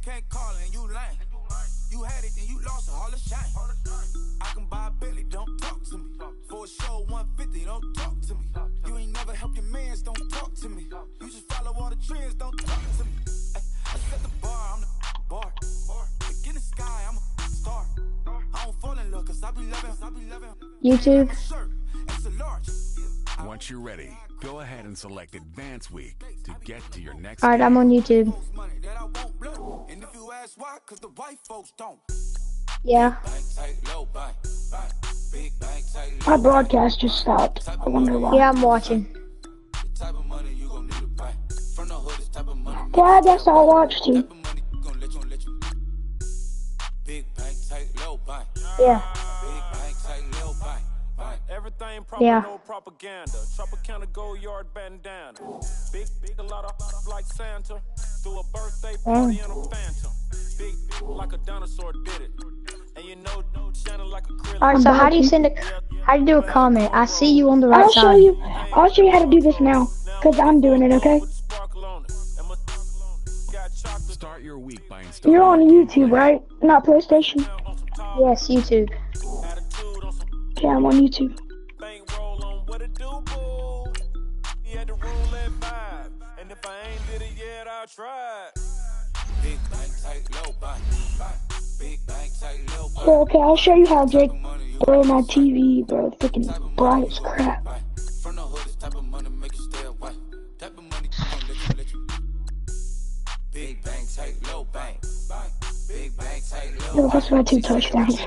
can't call and you lame. You had it and you lost it, all the shame. I can buy a Billy, don't talk to me. For a show 150, don't talk to me. You ain't never help your mans, don't talk to me. You just follow all the trends, don't talk to me. I set the bar, I'm the bar. Look in the sky, I'm a star. I don't fall in love, cause I be loving. YouTube. Once you're ready, go ahead and select Advance Week to get to your next Alright, I'm on YouTube. And if you ask why, cause the white folks don't. Yeah. My broadcast just stopped. I wonder why. Yeah, I'm watching. Dad, that's all I watched too. Yeah. Everything proper, no propaganda. Tropicana Gold Yard bandana. Big, a lot of like Santa. Threw a birthday party in a phantom. Big like a dinosaur did it. And you know, shining like a krill. Alright, so how do you do a comment? I see you on the right side. I'll show you how to do this now, cause I'm doing it, okay? Start your week by installing. You're on YouTube, right? Not PlayStation? Yes, YouTube. Okay, I'm on YouTube. Okay, I'll show you how, Jake. Bro, my TV, bro, freaking bright as crap. Yo, that's my 2 touchdowns.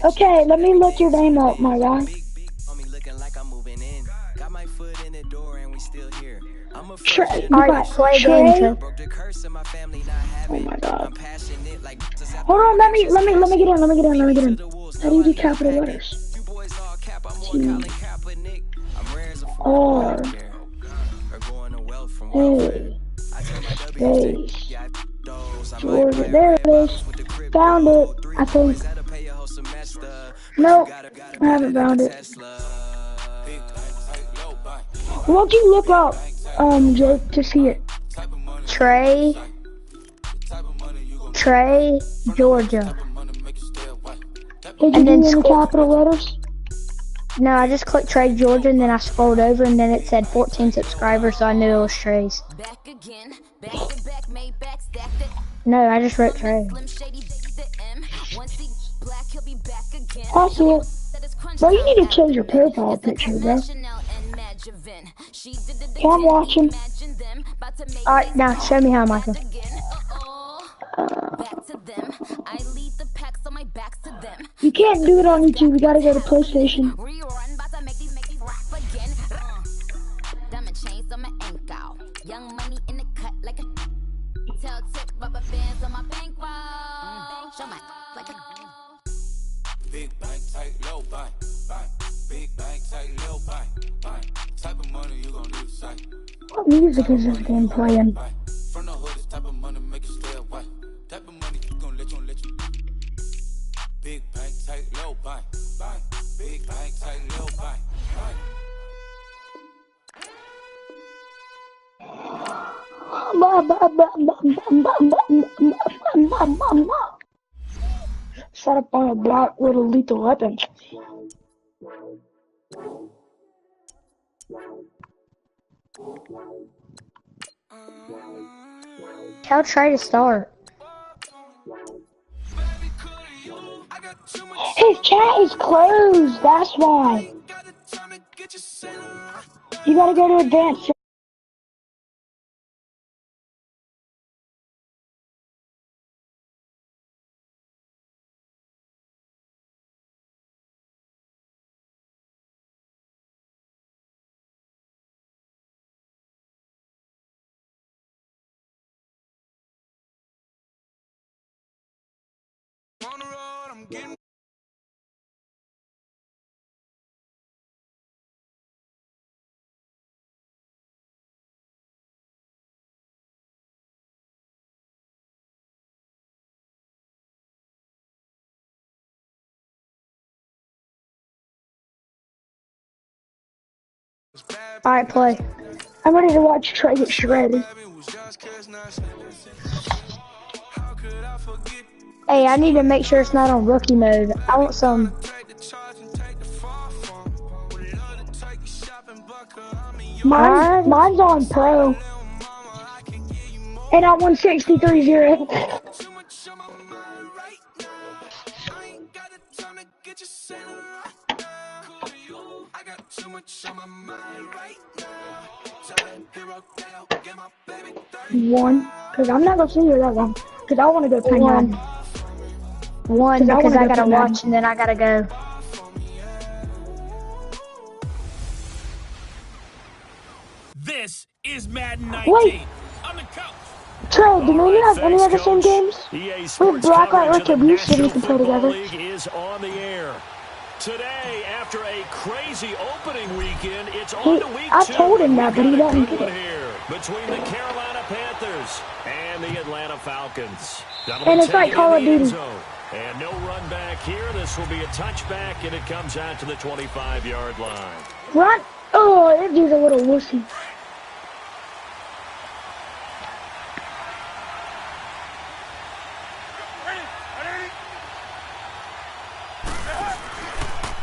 Okay, let me look your name up, my guy. Alright, play game. Oh my god. Hold on, let me get in. How do you do capital letters? T-R A space Georgia. There it is. Found it, I think. Nope, I haven't found it. What'd you look up, Jake, to see it? Trae, Georgia. Did you do any capital letters? No, I just clicked Trae, Georgia, and then I scrolled over, and then it said 14 subscribers, so I knew it was Trae's. No, I just wrote Trae. I see it. Bro, you need to change your profile picture, bro. Okay, I'm watching. Alright, now show me how, Michael. You can't do it on YouTube, you gotta go to PlayStation. Big bank, tight, low bank, big bank, tight, low bank, type of money you gon' need sight. What music is this game playing? From the hood, this type of money make you stay away. Type of money you gon' let you. Big bank, tight, low bank, big bank, tight, low bank. Set up on a black little lethal weapon. Tell Trae to start. His chat is closed, that's why. You gotta go to advanced. On the road, I'm getting Alright, play. I'm ready to watch Trey get shredded. Hey, I need to make sure it's not on rookie mode. I want some. Mine's on pro. And I won 63-0. One, because I'm not gonna see you that long. Because I want to go play One. One, because I gotta watch Madden. and then I gotta go. This is Madden 19. Wait. On the couch. Trey, do we have any of the same games? EA We have Sports Blacklight coverage of the Retribution we National can play Football together. League is on the air. Today, after a crazy opening weekend, it's on to week 2. I told him that, but he doesn't get it. Here between the Carolina Panthers and the Atlanta Falcons. And it's like Call of Duty. And no run back here. This will be a touchback, and it comes out to the 25-yard line. Run! Oh, that dude's a little wussy.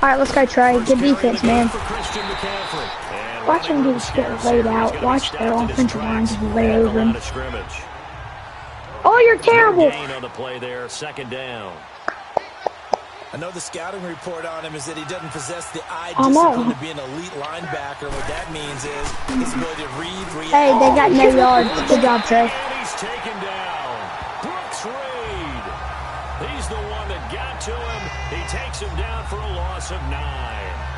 Alright, let's go try. Good defense, man. Watch him get laid out. Watch their offensive line just lay over him. Oh, you're terrible! On the play there, second down. I know the scouting report on him is that he doesn't possess the eye discipline to be an elite linebacker. What that means is his ability to read, react. Hey, they got no yards. Good job, Trey. And he's taken down. Brooks Reed. He's the one that got to him. He takes him down for a loss of 9.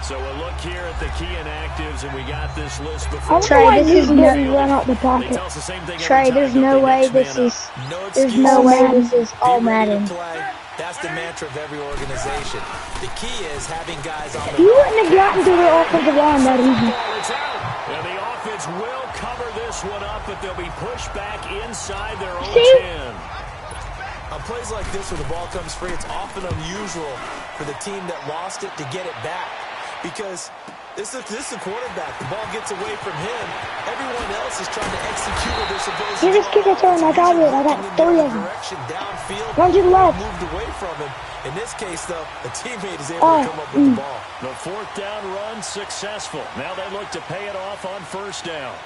So we'll look here at the key inactives, and we got this list before. Trey, this is run out the pocket. Trey, there's no way this is. There's no way this is all Madden. That's the mantra of every organization. The key is having guys on the You wouldn't have gotten to the offensive line that easy. And the offense will cover this one up, but they'll be pushed back inside their own 10. On plays like this where the ball comes free, it's often unusual for the team that lost it to get it back. Because this is a quarterback. The ball gets away from him. Everyone else is trying to execute what they're supposed to do. You just kick it to him. I got it. I got 3 of them. Run to the left. Moved away from him. In this case, though, a teammate is able to come up with the ball. The 4th down run successful. Now they look to pay it off on 1st down.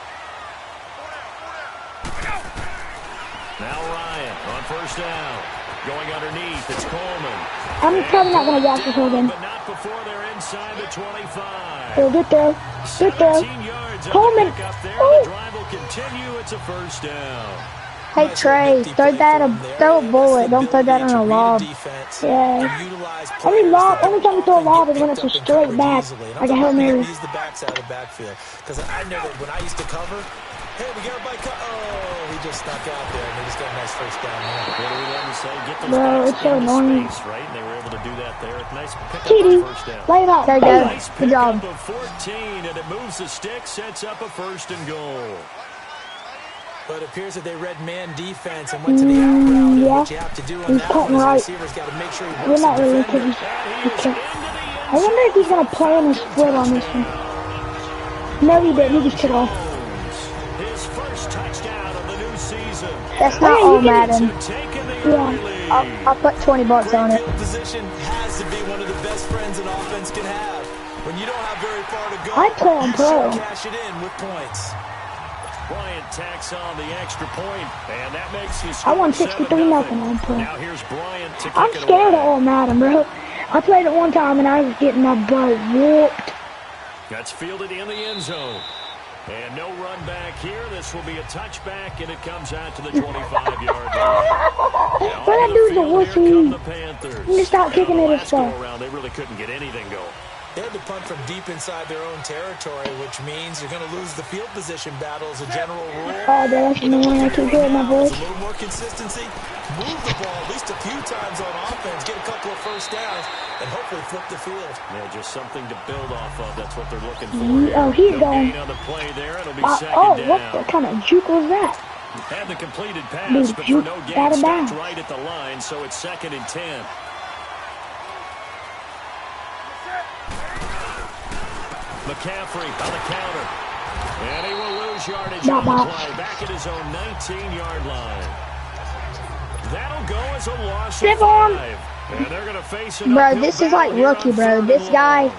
Now Ryan on 1st down. Going underneath, it's Coleman. I'm probably not going to watch this whole game. But not before they're inside the 25. So good throw. Good throw. Coleman. The drive will continue. It's a 1st down. Hey Trey, throw a bullet. Don't throw that on a lob. Yeah. Only time you throw a lob is when it's a straight back, like a Hail Mary. Ease the backs out of the backfield. Because I know that when I used to cover, hey, we got everybody oh, he just stuck out there, and they just got a nice 1st down there. What do we want to say? Get those Bro, backs it's so into annoying. space, right? And they were able to do that there. Nice pick up TD, on 1st down. lay it out. There you go. Nice Good job. Of 14, and it moves the stick, sets up a 1st and goal. But it appears that they read man defense and went to the out route. And what you have to do on that one is the receiver's got to make sure he works We're not the really defender. I wonder if he's going to play on his split on this one. No, he didn't. He just took off. His first touchdown of the new season. That's not all Madden. Yeah. I'll put $20 on it. Field position has to be one of the best friends an offense can have. When you don't have very far to go, I play on you pro. should cash it in with points. Bryant tacks on the extra point, and that makes his I won score 63-0 7-0. on pro. Now here's Bryant to kick I'm it scared of away. all Madden, bro. I played it one time and I was getting my butt whooped. That's fielded in the end zone. And no run back here. This will be a touchback, and it comes out to the 25-yard line. But that dude's a wussy. The Panthers. You just stop kicking it as Last well. go around, they really couldn't get anything going. They had to punt from deep inside their own territory, which means you're going to lose the field position battle as a general rule. Oh, that's annoying. I can't hear my voice. A little more consistency. Move the ball at least a few times on offense. Get a couple of 1st downs and hopefully flip the field. Yeah, just something to build off of. That's what they're looking for. Oh, he's going. On the play there. It'll be Oh, second what down. kind of juke was that? Had the completed pass, Dude, but juke for no out gain, of stopped bounds. right at the line, so it's 2nd and 10. McCaffrey on the counter. And he will lose yardage on the play. Back at his own 19-yard line. That'll go as a loss of 5. And they're going to face an bro, this is like rookie, bro. This guy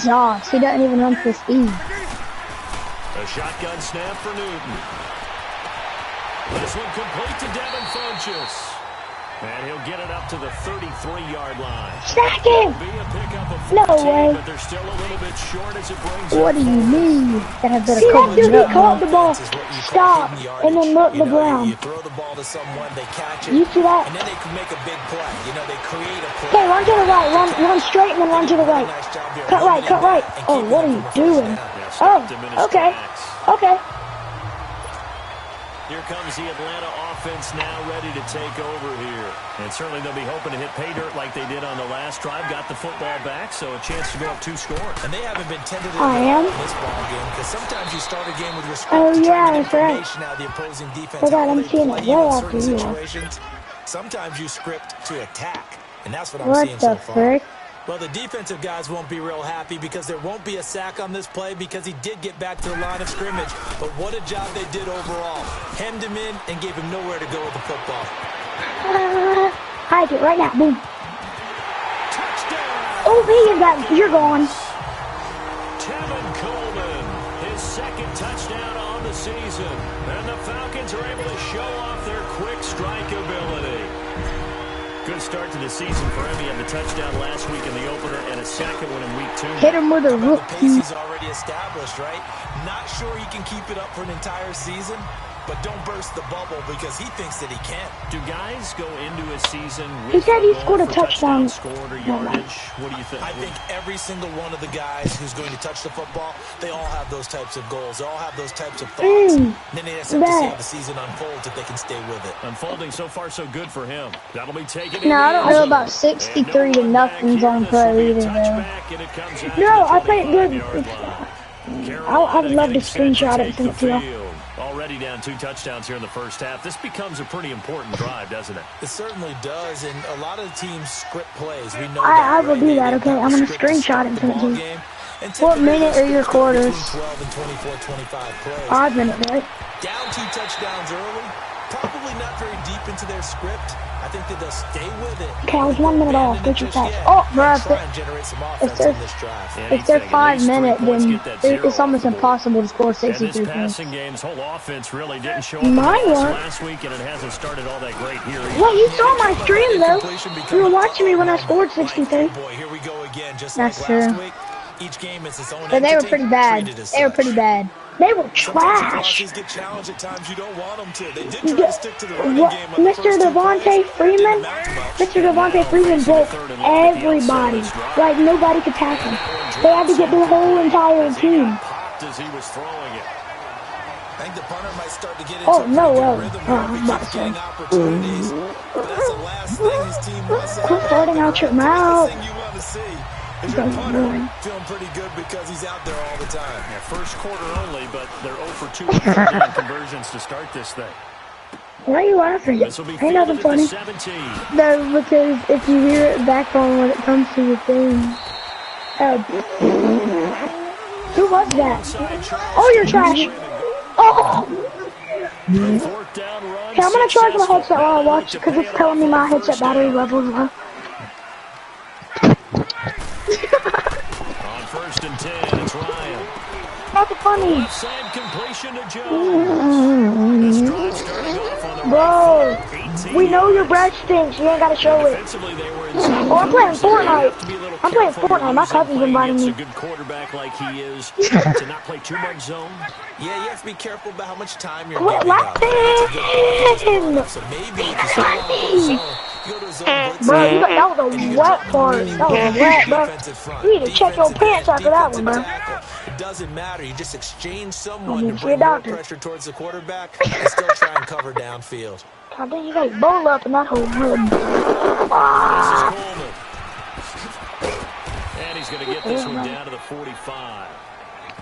jogs. He doesn't even run for speed. A shotgun snap for Newton. This one complete to Devin Funchess. And he'll get it up to the 33-yard line. Sack him! No way. But they're still a little bit short as it brings what do you mean? That has See that dude, he caught the ball, stop, and then look the ground. You throw the ball to someone, they catch it, You see that? and then they can make a big play. You know, they create a play. Okay, run to the right, run straight and then run to the right. Cut right. Oh, what are you doing? Oh, okay. Here comes the Atlanta offense now ready to take over here. And certainly they'll be hoping to hit pay dirt like they did on the last drive. Got the football back, so a chance to go up 2 scores. And they haven't been tentative in this ball game because sometimes you start a game with your script Oh, to yeah, try to that's get right. information out of the opposing defense. Hold on, how I'm they seeing play it you way in after certain you. situations. Sometimes you script to attack, and that's what I'm What seeing the so far. frick? Well, the defensive guys won't be real happy because there won't be a sack on this play because he did get back to the line of scrimmage. But what a job they did overall. Hemmed him in and gave him nowhere to go with the football. Hide it right now, boom. Touchdown! Oh, you're gone. Tevin Coleman, his second touchdown on the season. And the Falcons are able to show off their quick strike ability. Good start to the season for him. He had the touchdown last week in the opener and a second one in week 2. Hit him with a The rookie. pace is already established, right? Not sure he can keep it up for an entire season, but don't burst the bubble because he thinks that he can. Do guys go into a season with He said he goal scored a for touchdown. scored or yardage? What do you think? I think every single one of the guys who's going to touch the football, they all have those types of goals. They all have those types of thoughts. And then they just have to see how the season unfolds if they can stay with it. Unfolding so far so good for him. That'll be taken. No, I don't know about 63 to nothing's on pro either, though. No, I played good. I would love to screenshot it and send it to you. Already down 2 touchdowns here in the first half. This becomes a pretty important drive, doesn't it? It certainly does, and a lot of teams script plays. We know I will do that, okay? I'm going to screenshot it and send it to you. What minute are your quarters? 12 and 24, 25 plays. 5 minutes, right? Down 2 touchdowns early. Probably not very deep into their script. I think that they'll stay with it. Okay, I was 1 minute off. Get your fast. Oh, bro, if they're 5 minutes, then it's almost impossible to score 63 points. Passing game's whole offense really didn't show up last week, and it hasn't started all that great here. Well, you saw my stream, though. You were watching me when I scored 63. Boy, here we go again, just That's like true. last week. Each game is its own But they were pretty bad. treated as They were such. pretty bad. They were Sometimes trash. losses get challenged at times you don't want them to. They did try to stick to the running What, game on the Mr. first 2 Devontae plays. Freeman? Didn't amount to much. Mr. Devontae Freeman broke everybody. Like, nobody could tackle him. They had to get the whole entire team. Popped as he was throwing it. I think the punter might start to get into Oh, a no pretty way. good rhythm Oh, here I'm if he about keeps to getting say. opportunities. But that's the last thing his team wants to Quit have. farting out your The mouth. last thing you want to see is your punter feeling pretty good because he's out there all the time. Yeah, first quarter only, but they're 0 for 2 on conversions to start this thing. Why are you laughing? This will be Ain't nothing fielded at the funny. 17. No, because if you hear it back on when it comes to the thing. Who was that? Oh, you're trash. Oh! Fourth down run. Okay, I'm gonna charge my headset while I watch because it's telling me my headset battery level is low. On 1st and 10, it's Ryan. That's funny. Left side completion to Jones. This drive starting off on the Bro, right foot. we know your breath stinks. You ain't gotta show it. Defensively, they were in zone. Oh, I'm playing So they have to be a Fortnite. little I'm playing careful Fortnite. My using cousin's playing inviting against me. a good quarterback like he is to not play too much zone. Yeah, you have to be careful about how much time you're Quit giving up. laughing. So maybe if you start off with zone, you go to zone blitz. Bro, that was a wet part. That was wet, bro. You need to check your pants after that one, bro. It doesn't matter. You just exchange someone I to mean, see a bring more doctor. pressure towards the quarterback and still try and cover downfield. I think you got your bowl up in that whole hood. This is Coleman. And he's going to get this one down to the 45.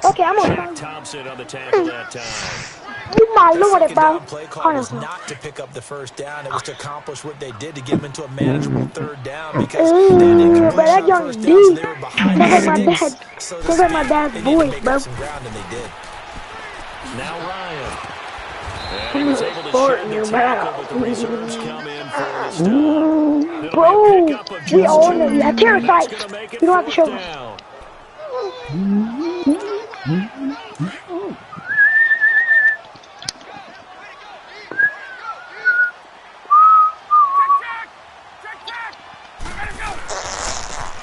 Okay, I'm Jack gonna. Thompson on the tackle that time. Oh my lord, second bro. down play call was not to pick up the first down. It was to accomplish what they did to get them into a manageable third down because they had incompletion on first down, so they were behind the sticks. So to speak, my dad's they needed to voice, make bro. up some ground, and they did. Now Ryan. And he was able to shed the tackle, but the reserves come in for the stop. Bro, we own them. You have terror sights. You don't have to show us.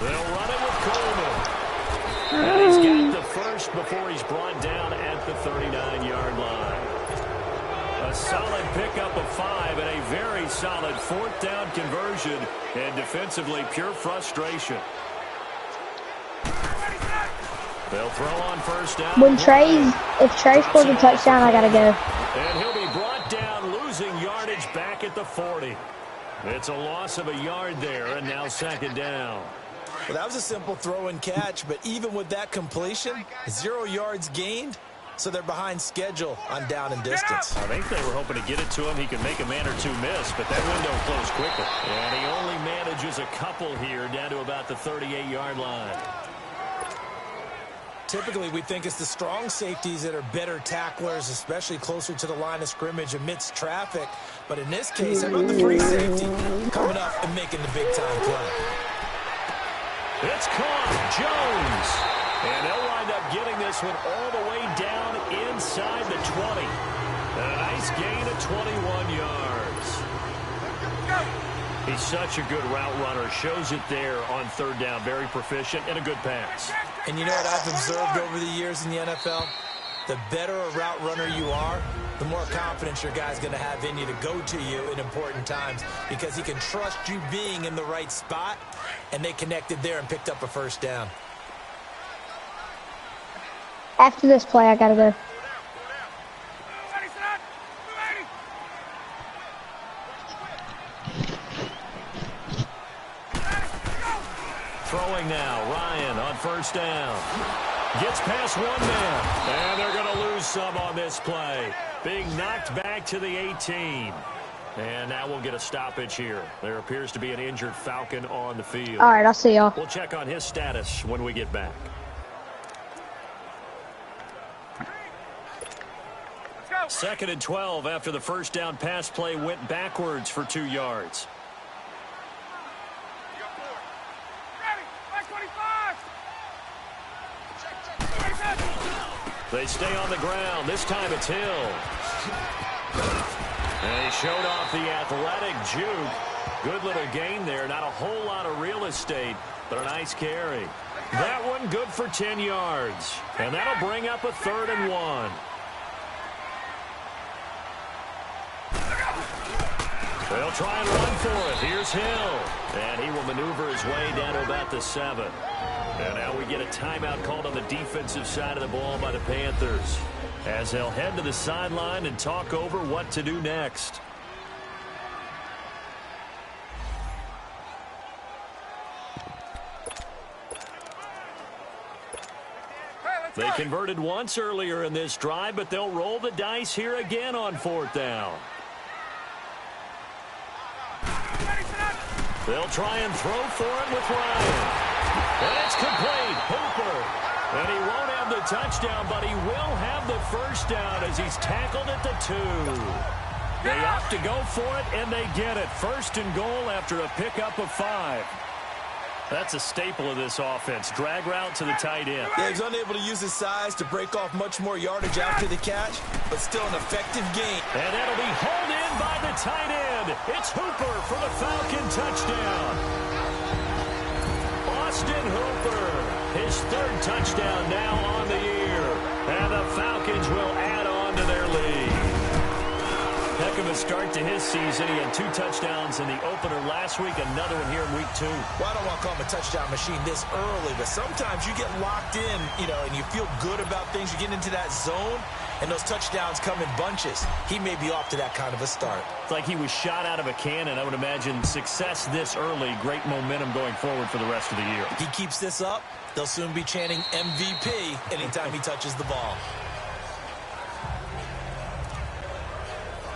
They'll run it with Coleman. And he's got the first before he's brought down at the 39-yard line. A solid pickup of 5 and a very solid 4th down conversion. And defensively, pure frustration. They'll throw on first down. If Trey scores a touchdown, I gotta go. And he'll be brought down, losing yardage back at the 40. It's a loss of a yard there, and now 2nd down. Well, that was a simple throw and catch, but even with that completion, 0 yards gained, so they're behind schedule on down and distance. I think they were hoping to get it to him. He could make a man or two miss, but that window closed quickly. And he only manages a couple here down to about the 38-yard line. Typically, we think it's the strong safeties that are better tacklers, especially closer to the line of scrimmage amidst traffic. But in this case, how about the free safety coming up and making the big-time play? It's caught. Jones. And they'll wind up getting this one all the way down inside the 20. And a nice gain of 21 yards. He's such a good route runner. Shows it there on 3rd down. Very proficient and a good pass. And you know what I've observed over the years in the NFL? The better a route runner you are, the more confidence your guy's going to have in you to go to you in important times because he can trust you being in the right spot, and they connected there and picked up a 1st down. After this play, I gotta go. Throwing now, Ryan on 1st down. Gets past 1 man. And they're going to lose some on this play. Being knocked back to the 18. And now we'll get a stoppage here. There appears to be an injured Falcon on the field. All right, I'll see y'all. We'll check on his status when we get back. 2nd and 12 after the 1st down pass play went backwards for 2 yards. They stay on the ground. This time it's Hill. And he showed off the athletic juke. Good little gain there. Not a whole lot of real estate, but a nice carry. That one good for 10 yards. And that'll bring up a 3rd and 1. They'll try and run for it. Here's Hill. And he will maneuver his way down to about the 7. And now we get a timeout called on the defensive side of the ball by the Panthers, as they'll head to the sideline and talk over what to do next. They converted once earlier in this drive, but they'll roll the dice here again on 4th down. They'll try and throw for it with Ryan. And it's complete. Hooper. And he won't have the touchdown, but he will have the 1st down as he's tackled at the 2. They opt to go for it, and they get it. 1st and goal after a pickup of 5. That's a staple of this offense. Drag route to the tight end. Yeah, he's unable to use his size to break off much more yardage after the catch, but still an effective gain. And that'll be hauled in by the tight end. It's Hooper for the Falcon touchdown. Austin Hooper, his 3rd touchdown now on the year. And the Falcons will add on to their lead. Heck of a start to his season. He had 2 touchdowns in the opener last week, another one here in week 2. Well, I don't want to call him a touchdown machine this early, but sometimes you get locked in, and you feel good about things. You get into that zone, and those touchdowns come in bunches. He may be off to that kind of a start. It's like he was shot out of a cannon. I would imagine success this early, great momentum going forward for the rest of the year. He keeps this up, they'll soon be chanting MVP anytime he touches the ball.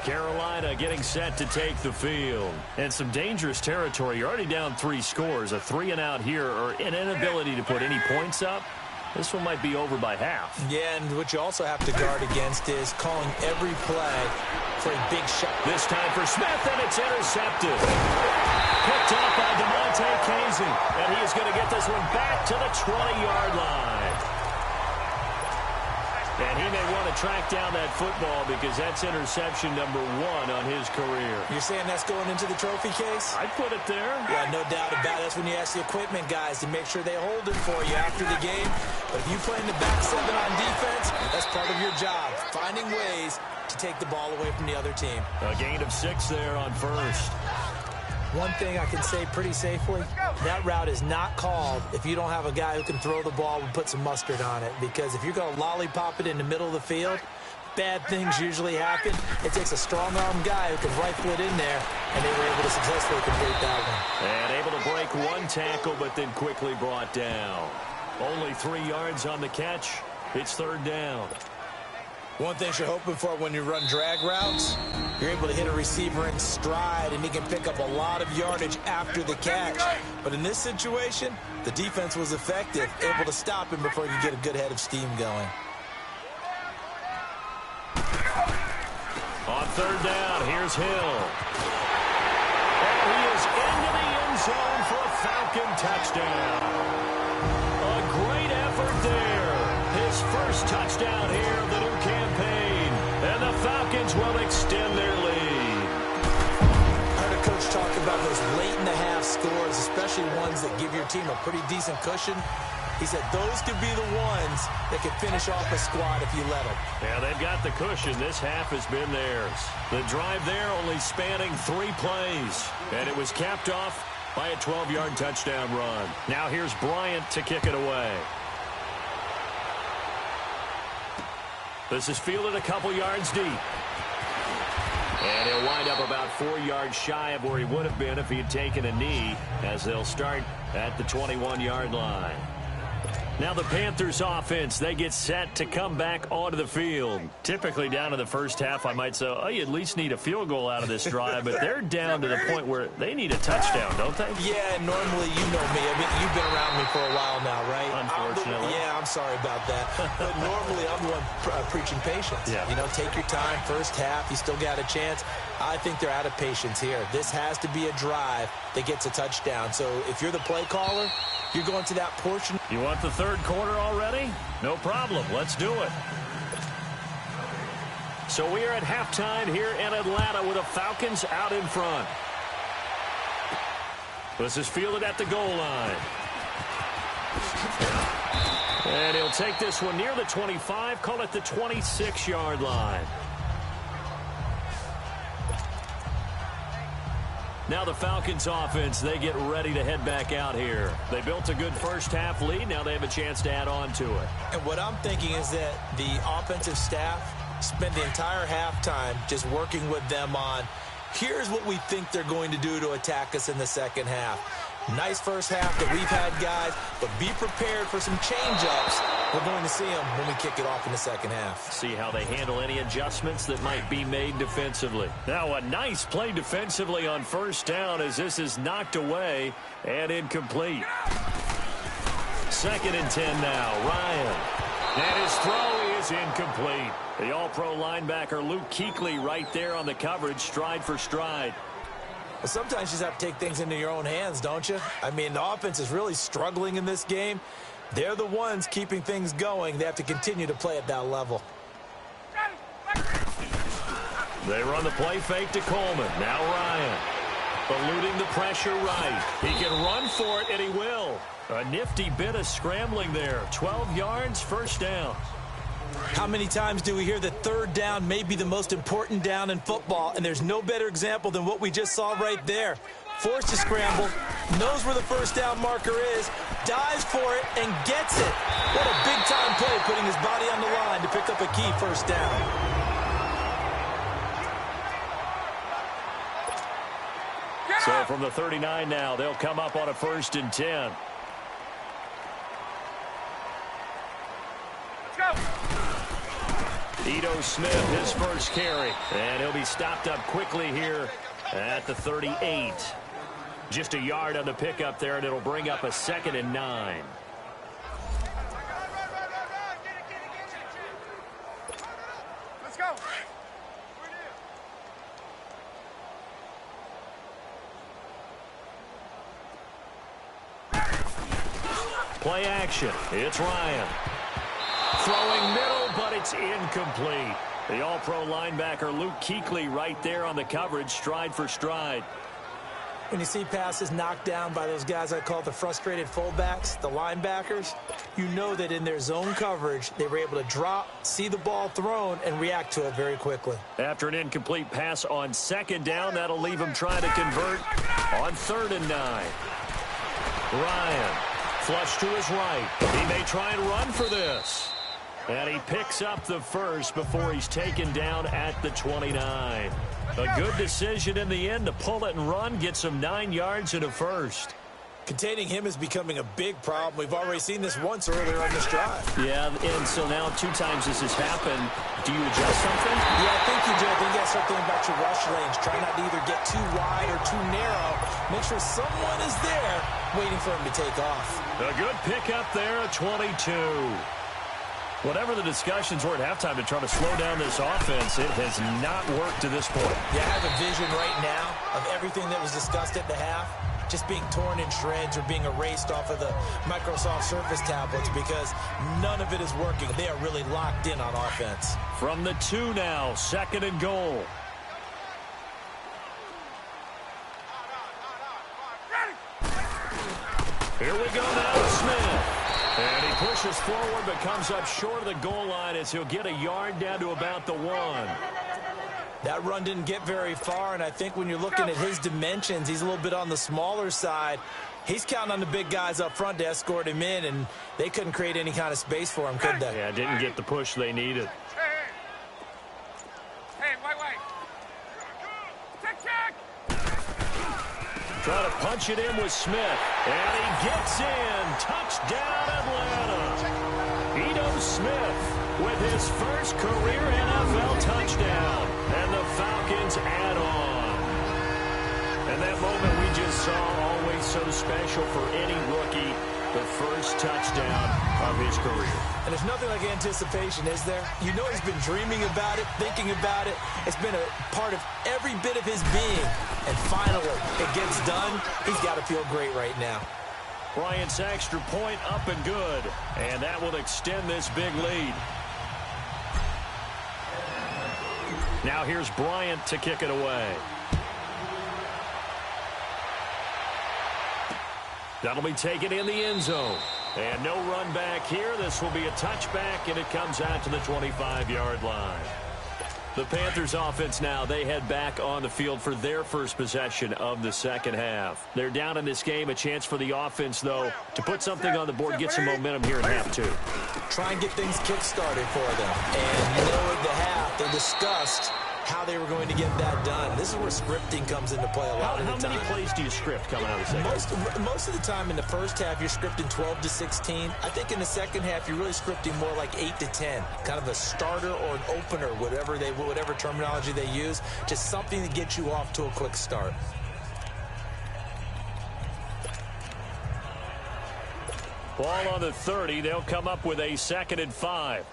Carolina getting set to take the field. And some dangerous territory. You're already down 3 scores. A 3-and-out here or an inability to put any points up. This one might be over by half. Yeah, and what you also have to guard against is calling every play for a big shot. This time for Smith, and it's intercepted. Picked off by DeMonte Casey, and he is going to get this one back to the 20-yard line. And he may want to track down that football because that's interception number 1 on his career. You're saying that's going into the trophy case? I'd put it there. Yeah, no doubt about it. That's when you ask the equipment guys to make sure they hold it for you after the game. But if you play in the back 7 on defense, that's part of your job, finding ways to take the ball away from the other team. A gain of 6 there on first. One thing I can say pretty safely, that route is not called if you don't have a guy who can throw the ball and put some mustard on it. Because if you're going to lollipop it in the middle of the field, bad things usually happen. It takes a strong-arm guy who can rifle it in there, and they were able to successfully complete that one. And able to break 1 tackle, but then quickly brought down. Only 3 yards on the catch. It's 3rd down. One thing you're hoping for when you run drag routes, you're able to hit a receiver in stride, and he can pick up a lot of yardage after the catch. But in this situation, the defense was effective, able to stop him before he could get a good head of steam going. On 3rd down, here's Hill. And he is into the end zone for a Falcon touchdown. A great effort there. His first touchdown here of the new campaign. And the Falcons will extend their lead. I heard a coach talk about those late-in-the-half scores, especially ones that give your team a pretty decent cushion. He said those could be the ones that could finish off a squad if you let them. Yeah, they've got the cushion. This half has been theirs. The drive there only spanning 3 plays. And it was capped off by a 12-yard touchdown run. Now here's Bryant to kick it away. This is fielded a couple yards deep. And he'll wind up about 4 yards shy of where he would have been if he had taken a knee, as they'll start at the 21-yard line. Now the Panthers offense, they get set to come back onto the field. Typically down in the first half, I might say, oh, you at least need a field goal out of this drive, but they're down to the point where they need a touchdown, don't they? Yeah, normally, you know me. I mean, you've been around me for a while now, right? Unfortunately. I'm sorry about that. But normally, I'm the one preaching patience. Yeah. You know, take your time, first half, you still got a chance. I think they're out of patience here. This has to be a drive that gets a touchdown. So if you're the play caller, you're going to that portion. You want the 3rd quarter already? No problem. Let's do it. So we are at halftime here in Atlanta with the Falcons out in front. This is fielded at the goal line. And he'll take this one near the 25, call it the 26-yard line. Now the Falcons offense, they get ready to head back out here. They built a good first half lead. Now they have a chance to add on to it. And what I'm thinking is that the offensive staff spent the entire halftime just working with them on, here's what we think they're going to do to attack us in the second half. Nice first half that we've had, guys, but be prepared for some change-ups. We're going to see them when we kick it off in the second half. See how they handle any adjustments that might be made defensively. Now a nice play defensively on first down as this is knocked away and incomplete. 2nd and 10 now. Ryan. And his throw is incomplete. The all-pro linebacker Luke Kuechly right there on the coverage, stride for stride. Well, sometimes you just have to take things into your own hands, don't you? I mean, the offense is really struggling in this game. They're the ones keeping things going. They have to continue to play at that level. They run the play fake to Coleman. Now Ryan. Eluding the pressure right. He can run for it, and he will. A nifty bit of scrambling there. 12 yards, first down. How many times do we hear that 3rd down may be the most important down in football, and there's no better example than what we just saw right there. Forced to scramble, knows where the first down marker is, dives for it, and gets it. What a big-time play, putting his body on the line to pick up a key first down. So from the 39 now, they'll come up on a 1st and 10. Ito Smith, his first carry. And he'll be stopped up quickly here at the 38. Just a yard on the pickup there, and it'll bring up a 2nd and 9. Let's go. Play action. It's Ryan. Throwing middle, but it's incomplete. The all-pro linebacker Luke Kuechly right there on the coverage, stride for stride. When you see passes knocked down by those guys I call the frustrated fullbacks, the linebackers, you know that in their zone coverage, they were able to drop, see the ball thrown, and react to it very quickly. After an incomplete pass on 2nd down, that'll leave him trying to convert on 3rd and 9. Ryan, flush to his right. He may try and run for this. And he picks up the first before he's taken down at the 29. A good decision in the end to pull it and run, get some 9 yards and a first. Containing him is becoming a big problem. We've already seen this once earlier on this drive. Yeah, and so now 2 times this has happened. Do you adjust something? Yeah, I think you do. I think you got something about your rush lanes. Try not to either get too wide or too narrow. Make sure someone is there waiting for him to take off. A good pickup there at 22. Whatever the discussions were at halftime to try to slow down this offense, it has not worked to this point. Yeah, I have a vision right now of everything that was discussed at the half just being torn in shreds or being erased off of the Microsoft Surface tablets because none of it is working. They are really locked in on offense. From the 2 now, 2nd and goal. Here we go now, Smith. And he pushes forward but comes up short of the goal line as he'll get a yard down to about the 1. That run didn't get very far, and I think when you're looking at his dimensions, he's a little bit on the smaller side. He's counting on the big guys up front to escort him in, and they couldn't create any kind of space for him, could they? Yeah, didn't get the push they needed. Hey, wait. Check. Trying to punch it in with Smith. And he gets in. Touchdown, Atlanta. Ito Smith with his first career NFL touchdown. And the Falcons add on. And that moment we just saw, always so special for any rookie. The first touchdown of his career. And there's nothing like anticipation, is there? You know he's been dreaming about it, thinking about it. It's been a part of every bit of his being. And finally, it gets done. He's got to feel great right now. Bryant's extra point up and good. And that will extend this big lead. Now here's Bryant to kick it away. That'll be taken in the end zone. And no run back here. This will be a touchback, and it comes out to the 25-yard line. The Panthers offense now, they head back on the field for their first possession of the second half. They're down in this game. A chance for the offense, though, to put something on the board, get some momentum here in half 2. Try and get things kick-started for them. And you know at the half, they discussed how they were going to get that done. This is where scripting comes into play a lot of the time. How many plays do you script coming out of the second? Most of the time in the first half, you're scripting 12 to 16. I think in the second half, you're really scripting more like 8 to 10. Kind of a starter or an opener, whatever terminology they use. Just something to get you off to a quick start. Ball on the 30. They'll come up with a 2nd and 5.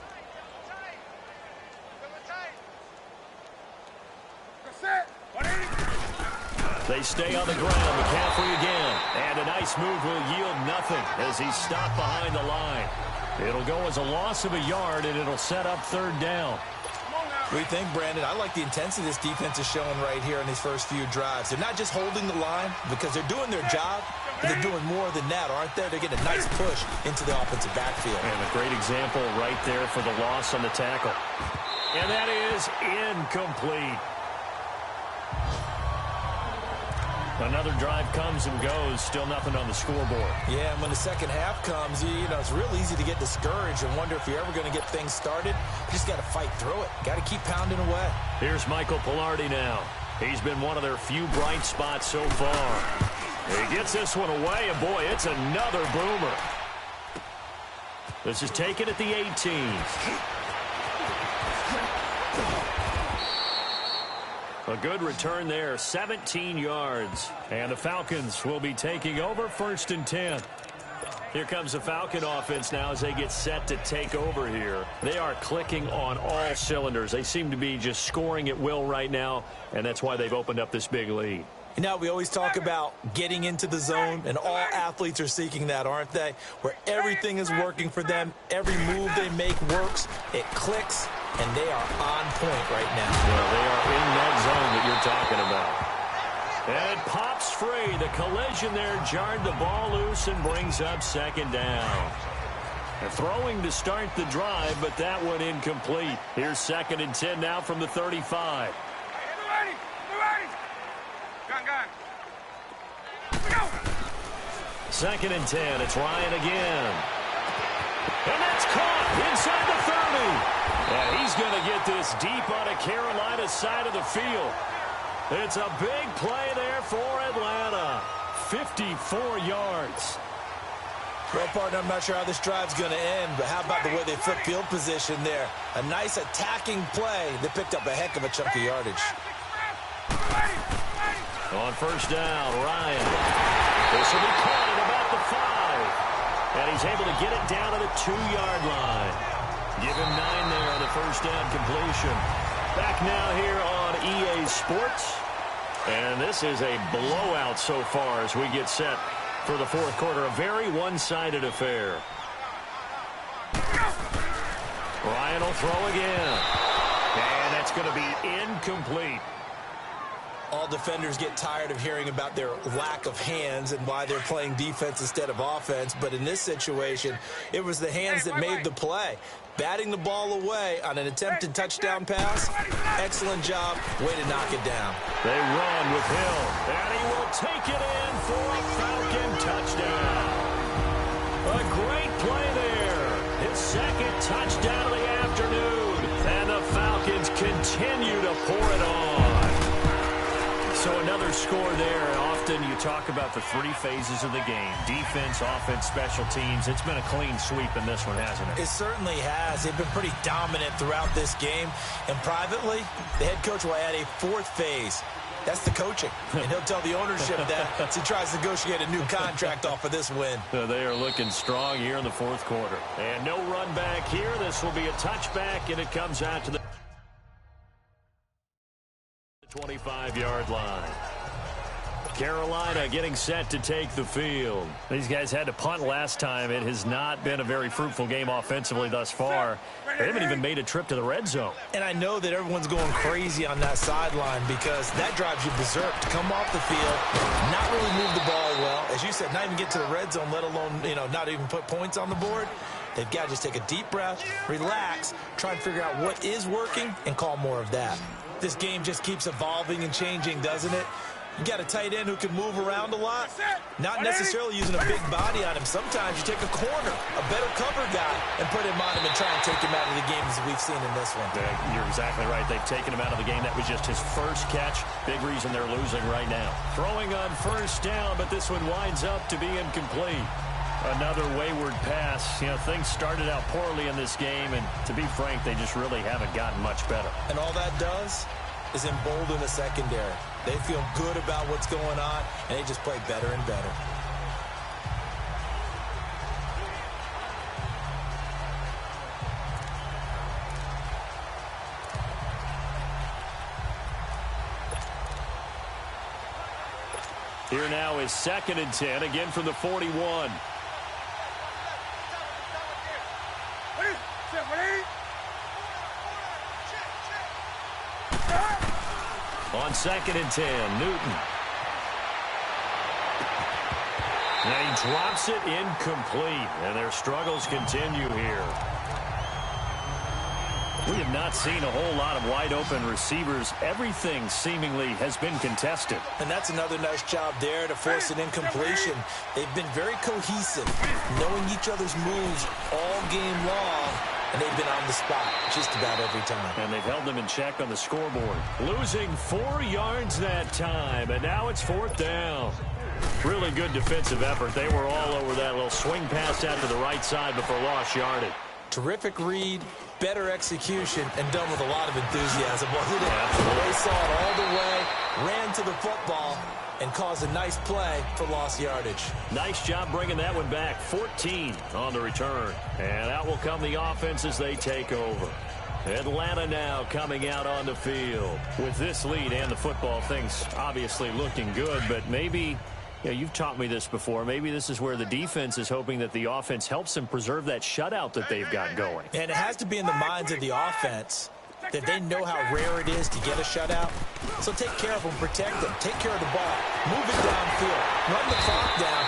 They stay on the ground. McCaffrey again. And a nice move will yield nothing as he's stopped behind the line. It'll go as a loss of a yard, and it'll set up 3rd down. What do you think, Brandon? I like the intensity this defense is showing right here in these first few drives. They're not just holding the line because they're doing their job, but they're doing more than that, aren't they? They're getting a nice push into the offensive backfield. And a great example right there for the loss on the tackle. And that is incomplete. Another drive comes and goes, still nothing on the scoreboard. Yeah, and when the second half comes, you know, it's real easy to get discouraged and wonder if you're ever going to get things started. You just got to fight through it. Got to keep pounding away. Here's Michael Pilardi now. He's been one of their few bright spots so far. He gets this one away, and boy, it's another boomer. This is taken at the 18. A good return there, 17 yards. And the Falcons will be taking over 1st and 10. Here comes the Falcon offense now as they get set to take over here. They are clicking on all cylinders. They seem to be just scoring at will right now, and that's why they've opened up this big lead. You know, we always talk about getting into the zone, and all athletes are seeking that, aren't they? Where everything is working for them, every move they make works, it clicks, and they are on point right now. Well, they are in that zone that you're talking about. And it pops free. The collision there jarred the ball loose and brings up 2nd down. And throwing to start the drive, but that one incomplete. Here's 2nd and 10 now from the 35. Gun. 2nd and 10. It's Ryan again. And that's caught inside the 30. And he's going to get this deep on a Carolina side of the field. It's a big play there for Atlanta. 54 yards. Well, partner, I'm not sure how this drive's going to end, but how about the way they flip field position there? A nice attacking play. They picked up a heck of a chunk of yardage. On 1st down, Ryan. This will be caught at about the 5. And he's able to get it down to the 2-yard line. Give him 9 there on the 1st down completion. Back now here on EA Sports. And this is a blowout so far as we get set for the 4th quarter. A very one-sided affair. Ryan will throw again. And that's going to be incomplete. All defenders get tired of hearing about their lack of hands and why they're playing defense instead of offense. But in this situation, it was the hands that made the play. Batting the ball away on an attempted touchdown pass. Excellent job. Way to knock it down. They run with Hill. And he will take it in for a Falcon touchdown. A great play there. His 2nd touchdown of the afternoon. And the Falcons continue to pour it on. So another score there. Often you talk about the 3 phases of the game. Defense, offense, special teams. It's been a clean sweep in this one, hasn't it? It certainly has. They've been pretty dominant throughout this game. And privately, the head coach will add a 4th phase. That's the coaching. And he'll tell the ownership that as he tries to negotiate a new contract off of this win. They are looking strong here in the 4th quarter. And no run back here. This will be a touchback, and it comes out to the 25-yard line. Carolina getting set to take the field. These guys had to punt last time. It has not been a very fruitful game offensively thus far. They haven't even made a trip to the red zone. And I know that everyone's going crazy on that sideline because that drives you berserk to come off the field, not really move the ball well. As you said, not even get to the red zone, let alone, not even put points on the board. They've got to just take a deep breath, relax, try and figure out what is working, and call more of that. This game just keeps evolving and changing, doesn't it? You got a tight end who can move around a lot, not necessarily using a big body on him. Sometimes you take a corner, a better cover guy, and put him on him and try and take him out of the game as we've seen in this one. Yeah, you're exactly right. They've taken him out of the game. That was just his first catch. Big reason they're losing right now. Throwing on 1st down, but this one winds up to be incomplete. Another wayward pass. Things started out poorly in this game, and to be frank, they just really haven't gotten much better. And all that does is embolden the secondary. They feel good about what's going on, and they just play better and better. Here now is 2nd and 10, again from the 41. On 2nd and 10, Newton. And he drops it incomplete, and their struggles continue here. We have not seen a whole lot of wide-open receivers. Everything seemingly has been contested. And that's another nice job there to force an incompletion. They've been very cohesive, knowing each other's moves all game long, and they've been on the spot just about every time. And they've held them in check on the scoreboard. Losing 4 yards that time, and now it's 4th down. Really good defensive effort. They were all over that little swing pass out to the right side before lost yardage. Terrific read, better execution, and done with a lot of enthusiasm, wasn't it? Absolutely. They saw it all the way ran to the football, and caused a nice play for lost yardage. Nice job bringing that one back. 14 on the return. And out will come the offense as they take over. Atlanta now coming out on the field. With this lead and the football, things obviously looking good, but maybe, you've taught me this before, maybe this is where the defense is hoping that the offense helps them preserve that shutout that they've got going. And it has to be in the minds of the offense that they know how rare it is to get a shutout. So take care of them, protect them, take care of the ball, move it downfield, run the clock down.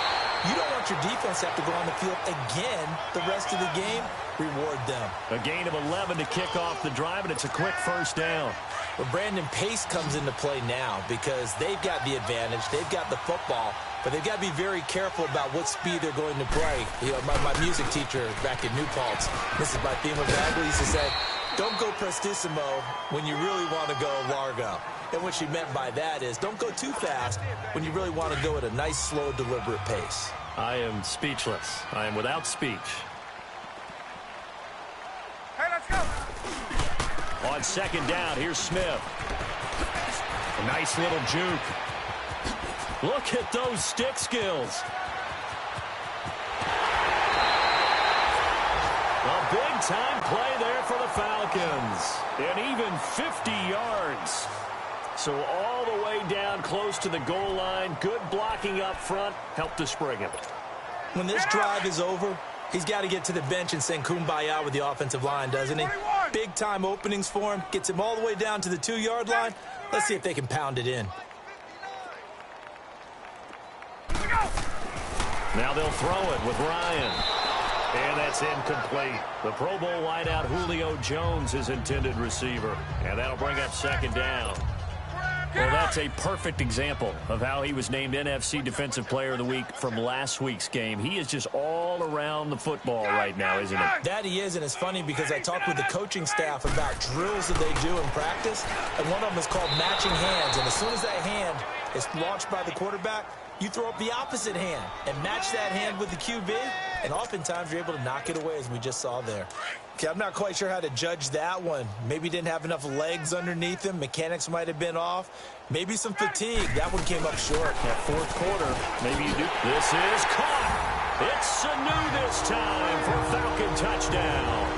You don't want your defense to have to go on the field again the rest of the game. Reward them. A gain of 11 to kick off the drive, and it's a quick first down. Well, Brandon, pace comes into play now because they've got the advantage. They've got the football, but they've got to be very careful about what speed they're going to play. My music teacher back in New Paltz, Mrs. Bifema Bagley, used to say, don't go prestissimo when you really want to go largo. And what she meant by that is don't go too fast when you really want to go at a nice, slow, deliberate pace. I am speechless. I am without speech. Hey, let's go. On second down, here's Smith. A nice little juke. Look at those stick skills. A big-time play there for the Falcons. And even 50 yards. So all the way down close to the goal line. Good blocking up front. Helped to spring him. When this drive is over, he's got to get to the bench and sing kumbaya with the offensive line, doesn't he? Big-time openings for him. Gets him all the way down to the 2-yard line. Let's see if they can pound it in. Now they'll throw it with Ryan. And that's incomplete. The Pro Bowl wideout Julio Jones is intended receiver. And that'll bring up second down. Well, that's a perfect example of how he was named NFC Defensive Player of the Week from last week's game. He is just all around the football right now, isn't he? That he is, and it's funny because I talked with the coaching staff about drills that they do in practice, and one of them is called matching hands. And as soon as that hand is launched by the quarterback, you throw up the opposite hand and match that hand with the QB, and oftentimes you're able to knock it away, as we just saw there. Okay, I'm not quite sure how to judge that one. Maybe didn't have enough legs underneath him. Mechanics might have been off. Maybe some fatigue. That one came up short. That fourth quarter, maybe you do. This is caught. It's Sanu this time for Falcon touchdown.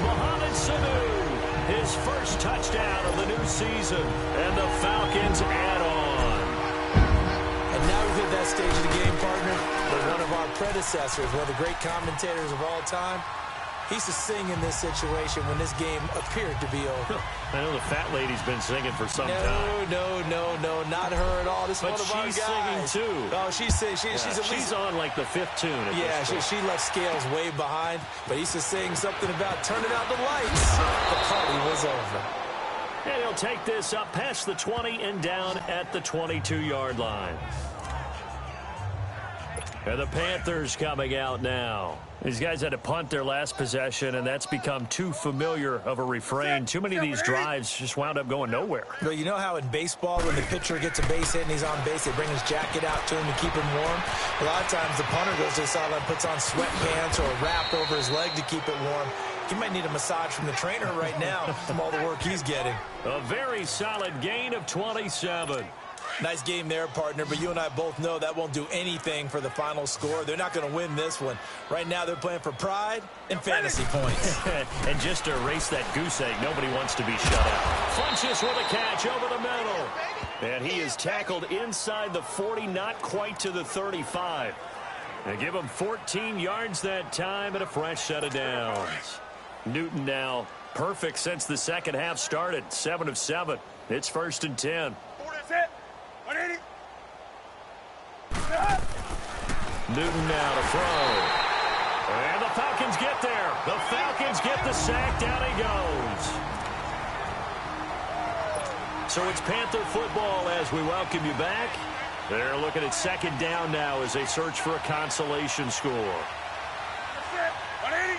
Mohamed Sanu, his first touchdown of the new season, and the Falcons add on. And now we've hit that stage of the game, partner, where one of our predecessors, one of the great commentators of all time, he used to sing in this situation when this game appeared to be over. I know the fat lady's been singing for some time. No, not her at all. This is one of our guys. But she's singing, too. Oh, she's on, like, the fifth tune at this point. She left Scales way behind, but he used to sing something about turning out the lights. The party was over. And he'll take this up past the 20 and down at the 22-yard line. And the Panthers coming out now. These guys had to punt their last possession, and that's become too familiar of a refrain. Too many of these drives just wound up going nowhere. Well, you know how in baseball, when the pitcher gets a base hit and he's on base, they bring his jacket out to him to keep him warm? A lot of times the punter goes to the sideline, puts on sweatpants or a wrap over his leg to keep it warm. He might need a massage from the trainer right now from all the work he's getting. A very solid gain of 27. Nice game there, partner, but you and I both know that won't do anything for the final score. They're not going to win this one. Right now, they're playing for pride and fantasy points. And just to erase that goose egg, nobody wants to be shut out. Funches with a catch over the middle. And he is tackled inside the 40, not quite to the 35. They give him 14 yards that time and a fresh set of downs. Newton now perfect since the second half started. 7 of 7. It's 1st and 10. That's it. 180. Newton now to throw. And the Falcons get there. The Falcons get the sack. Down he goes. So it's Panther football as we welcome you back. They're looking at second down now as they search for a consolation score. That's it. 180.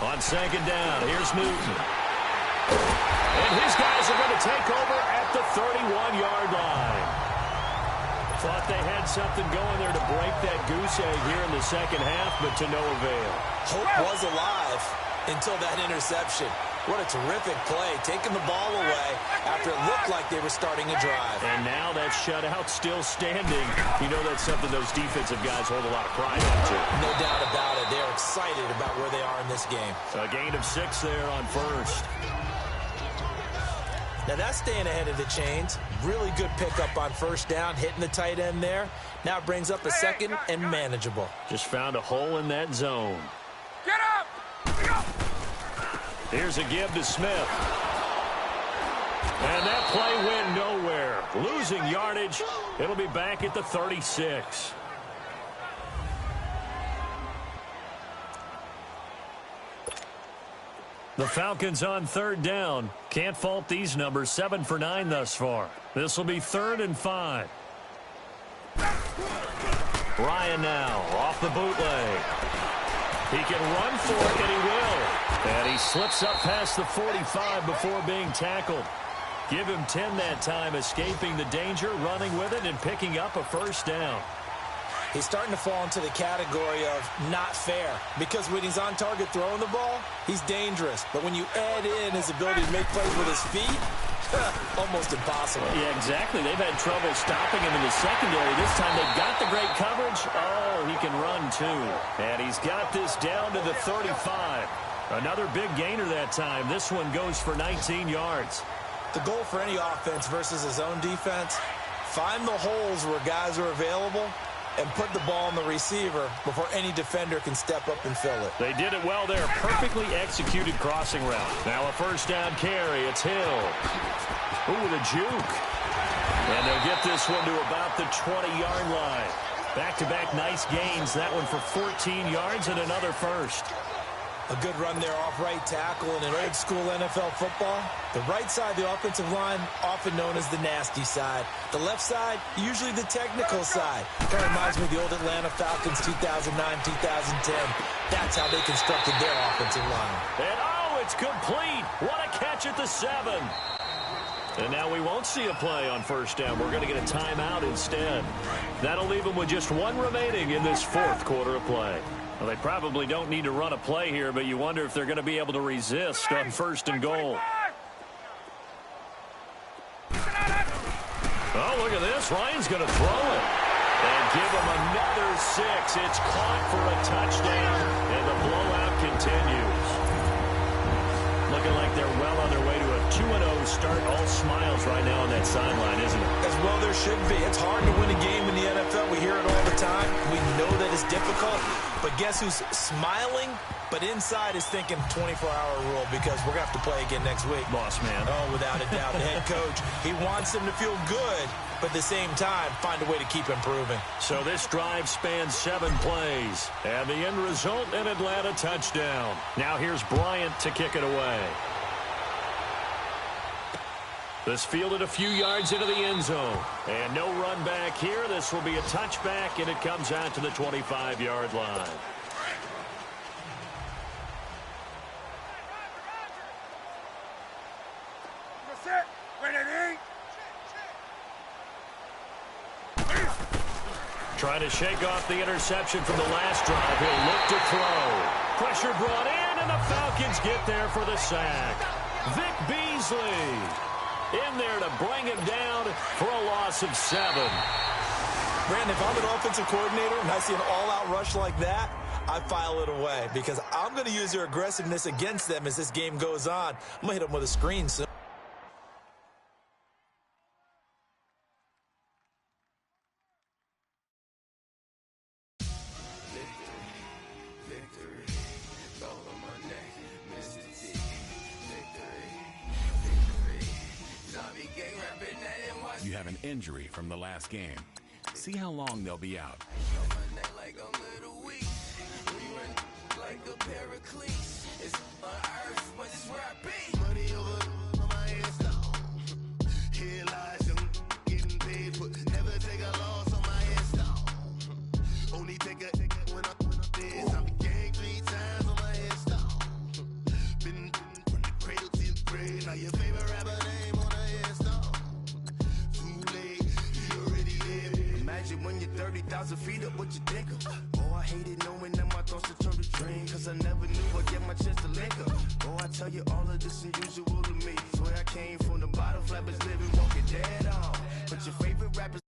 On second down, here's Newton. And his guys are going to take over at the 31-yard line. Thought they had something going there to break that goose egg here in the second half, but to no avail. Hope was alive until that interception. What a terrific play, taking the ball away after it looked like they were starting a drive. And now that shutout still standing. You know that's something those defensive guys hold a lot of pride into. No doubt about it. They're excited about where they are in this game. So a gain of 6 there on first. Now that's staying ahead of the chains. Really good pickup on first down, hitting the tight end there. Now it brings up a second and manageable. Just found a hole in that zone. Get up! Go! Here's a give to Smith. And that play went nowhere. Losing yardage. It'll be back at the 36. The Falcons on third down. Can't fault these numbers. 7 for 9 thus far. This will be 3rd and 5. Ryan now off the bootleg. He can run for it, and he will. And he slips up past the 45 before being tackled. Give him 10 that time, escaping the danger, running with it, and picking up a first down. He's starting to fall into the category of not fair, because when he's on target throwing the ball, he's dangerous. But when you add in his ability to make plays with his feet, almost impossible. Yeah, exactly. They've had trouble stopping him in the secondary. This time they've got the great coverage. Oh, he can run too. And he's got this down to the 35. Another big gainer that time. This one goes for 19 yards. The goal for any offense versus his own defense, find the holes where guys are available and put the ball on the receiver before any defender can step up and fill it. They did it well there. Perfectly executed crossing route. Now a first down carry. It's Hill. Ooh, the juke. And they'll get this one to about the 20-yard line. Back-to-back nice gains. That one for 14 yards and another first. A good run there off right tackle in an old-school NFL football. The right side of the offensive line, often known as the nasty side. The left side, usually the technical side. Kind of reminds me of the old Atlanta Falcons 2009-2010. That's how they constructed their offensive line. And oh, it's complete. What a catch at the 7. And now we won't see a play on first down. We're going to get a timeout instead. That'll leave them with just 1 remaining in this 4th quarter of play. Well, they probably don't need to run a play here, but you wonder if they're going to be able to resist on 1st and goal. Oh, look at this. Ryan's going to throw it. And give him another 6. It's caught for a touchdown, and the blowout continues. Looking like they're well on their way to a 2-0 start. All smiles right now on that sideline, isn't it? As well there should be. It's hard to win a game in the NFL. We hear it all the time. We know that it's difficult. But guess who's smiling, but inside is thinking 24-hour rule, because we're going to have to play again next week. Boss man. Oh, without a doubt. The head coach, he wants them to feel good, but at the same time, find a way to keep improving. So this drive spans 7 plays. And the end result, an Atlanta touchdown. Now here's Bryant to kick it away. This fielded a few yards into the end zone. And no run back here. This will be a touchback, and it comes out to the 25-yard line. That's it. Ready? Trying to shake off the interception from the last drive. He'll look to throw. Pressure brought in, and the Falcons get there for the sack. Vic Beasley in there to bring him down for a loss of 7. Brandon, if I'm an offensive coordinator and I see an all-out rush like that, I file it away, because I'm going to use their aggressiveness against them as this game goes on. I'm going to hit them with a screen soon. You have an injury from the last game. See how long they'll be out. When you're 30,000 feet up, what you think of? Oh, I hated knowing that my thoughts would turn to dream. cause I never knew I'd get my chance to link up. Oh, I tell you all of this unusual to me. Swear I came from the bottom, flappers living, walking dead on. But your favorite rappers